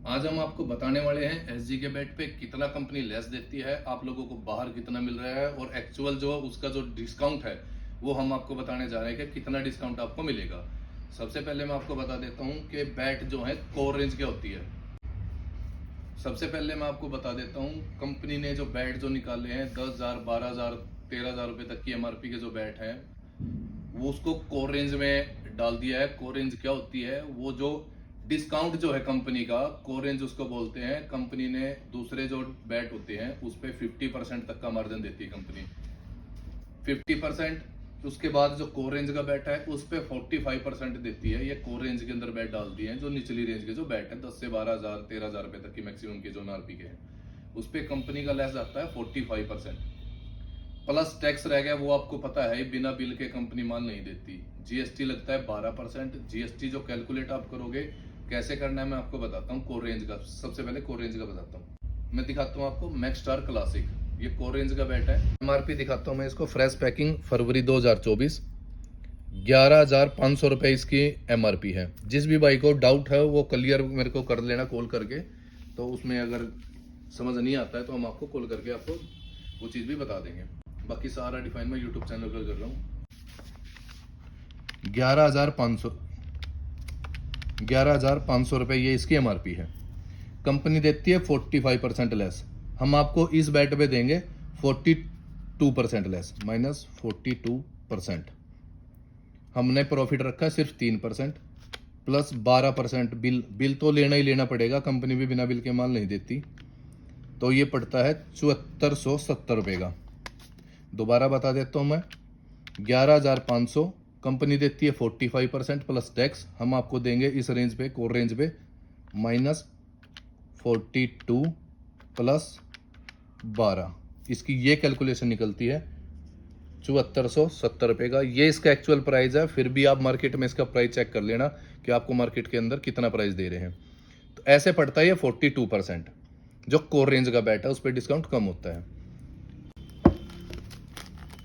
आज हम आपको बताने वाले हैं एसजी के बेट पे कितना कंपनी लेस देती है, आप लोगों को बाहर कितना मिल रहा है और एक्चुअल जो उसका जो डिस्काउंट है वो हम आपको बताने जा रहे हैं कि कितना डिस्काउंट आपको मिलेगा। सबसे पहले मैं आपको बता देता हूँ कि बैट जो है कोर रेंज क्या होती है। सबसे पहले मैं आपको बता देता हूँ कंपनी ने जो बैट जो निकाले हैं 10,000, 12,000, 13,000 रुपए तक की एमआरपी के जो बैट हैं वो उसको कोर रेंज में डाल दिया है। कोर रेंज क्या होती है? वो जो डिस्काउंट जो है कंपनी का, कोर रेंज उसको बोलते हैं। कंपनी ने दूसरे जो बैट होते हैं उस पर 50% तक का मार्जिन देती है कंपनी, 50%। उसके बाद जो कोर रेंज का बैट है उस पर 45% देती है। ये कोर रेंज के अंदर बैट डालती है। जो निचली रेंज के जो बैट है 10 से 12,000, 13,000 रुपए तक की मैक्सिमम के जो एमआरपी के हैं उस पर कंपनी का लेस आता है 45%। प्लस टैक्स रह गया, वो आपको पता है बिना बिल के कंपनी माल नहीं देती। जीएसटी लगता है 12%। जीएसटी जो कैलकुलेट आप करोगे कैसे करना है मैं आपको बताता हूँ। कोर रेंज का सबसे पहले कोर रेंज का बताता हूँ। मैं दिखाता हूँ आपको मैक्स स्टार क्लासिक, ये कोर रेंज का बैट है। एमआरपी दिखाता हूँ मैं इसको। फ्रेश पैकिंग फरवरी 2024, 11,500 रुपये इसकी एमआरपी है। जिस भी भाई को डाउट है वो क्लियर मेरे को कर लेना कॉल करके, तो उसमें अगर समझ नहीं आता है तो हम आपको कॉल करके आपको वो चीज़ भी बता देंगे। बाकी सारा डिफाइन मैं यूट्यूब चैनल पर कर रहा हूँ। 11,500 11,500 रुपये ये इसकी एमआरपी है। कंपनी देती है 45% लेस। हम आपको इस बैट पे देंगे 42% लेस, -42%। हमने प्रॉफिट रखा है सिर्फ 3%, प्लस 12% बिल। बिल तो लेना ही लेना पड़ेगा, कंपनी भी बिना बिल के माल नहीं देती। तो ये पड़ता है 7470 रुपये का। दोबारा बता देता हूँ मैं, 11,500 कंपनी देती है 45% प्लस टैक्स। हम आपको देंगे इस रेंज पे, कोर रेंज पे, -42 प्लस 12। इसकी ये कैलकुलेशन निकलती है 7470 रुपये का। ये इसका एक्चुअल प्राइस है। फिर भी आप मार्केट में इसका प्राइस चेक कर लेना कि आपको मार्केट के अंदर कितना प्राइस दे रहे हैं। तो ऐसे पड़ता है ये 42%। जो कोर रेंज का बैट है उस पर डिस्काउंट कम होता है।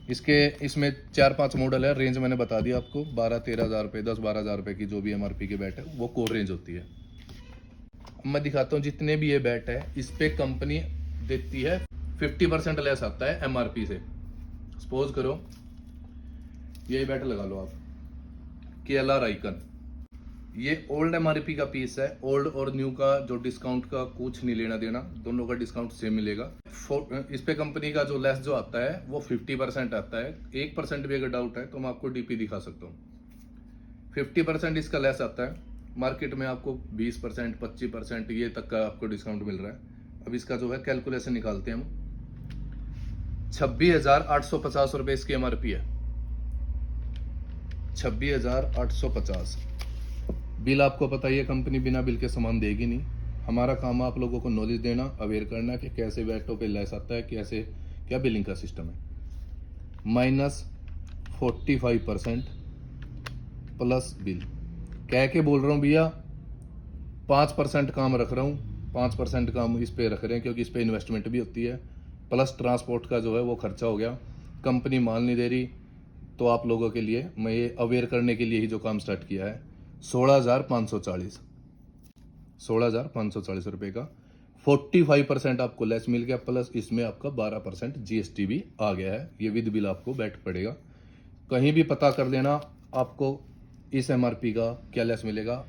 इसमें 4-5 मॉडल है। रेंज मैंने बता दिया आपको, 12-13 हज़ार रुपये, 10-12 हज़ार रुपये की जो भी एमआरपी के बैट है वो कोर रेंज होती है। अब मैं दिखाता हूँ जितने भी ये बैट है इस पे कंपनी देती है 50% लेस आता है एमआरपी से। सपोज करो ये बैट लगा लो आप, केएलआर आइकन। ये ओल्ड एमआरपी का पीस है। ओल्ड और न्यू का जो डिस्काउंट का कुछ नहीं लेना देना, दोनों का डिस्काउंट सेम मिलेगा। इस पे कंपनी का जो लेस जो आता है वो 50% आता है। 1% भी अगर डाउट है तो मैं आपको डीपी दिखा सकता हूँ। 50% इसका लेस आता है। मार्केट में आपको 20%, 25% ये तक का आपको डिस्काउंट मिल रहा है। अब इसका जो है कैलकुलेशन निकालते हैं हम। 26,850 रुपये इसकी एमआरपी है। 26,850। बिल आपको पता ही है, कंपनी बिना बिल के सामान देगी नहीं। हमारा काम है आप लोगों को नॉलेज देना, अवेयर करना कि कैसे बैटों पे लेस आता है, कैसे क्या बिलिंग का सिस्टम है। -45% प्लस बिल कह के बोल रहा हूँ भैया, 5% काम रख रहा हूँ। 5% काम इस पे रख रहे हैं क्योंकि इस पे इन्वेस्टमेंट भी होती है। प्लस ट्रांसपोर्ट का जो है वो खर्चा हो गया। कंपनी माल नहीं दे रही, तो आप लोगों के लिए मैं ये अवेयर करने के लिए ही जो काम स्टार्ट किया है। 16,540 रुपये का 45% आपको लेस मिल गया। प्लस इसमें आपका 12% जीएसटी भी आ गया है। ये विद बिल आपको बैठ पड़ेगा। कहीं भी पता कर लेना आपको इस एमआरपी का क्या लेस मिलेगा।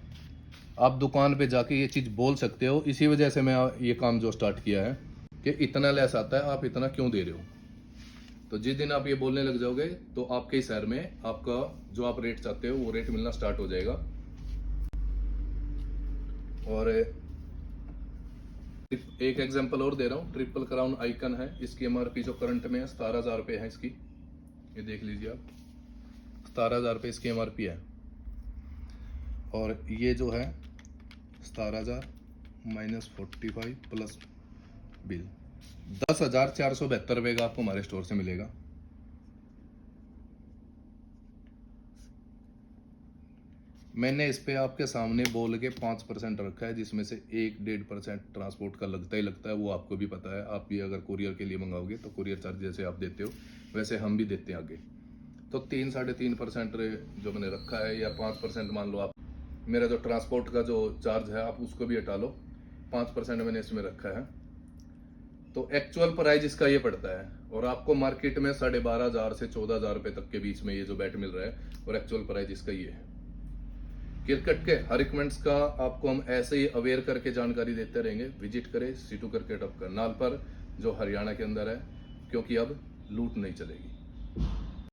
आप दुकान पे जाके ये चीज़ बोल सकते हो। इसी वजह से मैं ये काम जो स्टार्ट किया है कि इतना लेस आता है, आप इतना क्यों दे रहे हो। तो जिस दिन आप ये बोलने लग जाओगे तो आपके ही शहर में आपका जो आप रेट चाहते हो वो रेट मिलना स्टार्ट हो जाएगा। और एक एग्जांपल और दे रहा हूँ। ट्रिपल क्राउन आइकन है, इसकी एमआरपी जो करंट में है 17,000 रुपये है इसकी। ये देख लीजिए आप, 17,000 रुपये इसकी एमआरपी है। और ये जो है 17,000 -45 प्लस बिल 10,472 रुपये का आपको हमारे स्टोर से मिलेगा। मैंने इस पे आपके सामने बोल के 5% रखा है, जिसमें से 1-1.5% ट्रांसपोर्ट का लगता ही लगता है। वो आपको भी पता है। आप भी अगर कुरियर के लिए मंगाओगे तो कुरियर चार्ज जैसे आप देते हो वैसे हम भी देते हैं आगे। तो 3-3.5% जो मैंने रखा है, या 5% मान लो आप। मेरा जो ट्रांसपोर्ट का जो चार्ज है आप उसको भी हटा लो। 5% मैंने इसमें रखा है, तो एक्चुअल प्राइस इसका ये पड़ता है, और आपको मार्केट में 12,500 से 14,000 रुपए तक के बीच में ये जो बैट मिल रहा है, और एक्चुअल प्राइस इसका ये है। क्रिकेट के हर इक्विपमेंट्स का आपको हम ऐसे ही अवेयर करके जानकारी देते रहेंगे। विजिट करें सीटू क्रिकेट हब करनाल पर, जो हरियाणा के अंदर है, क्योंकि अब लूट नहीं चलेगी।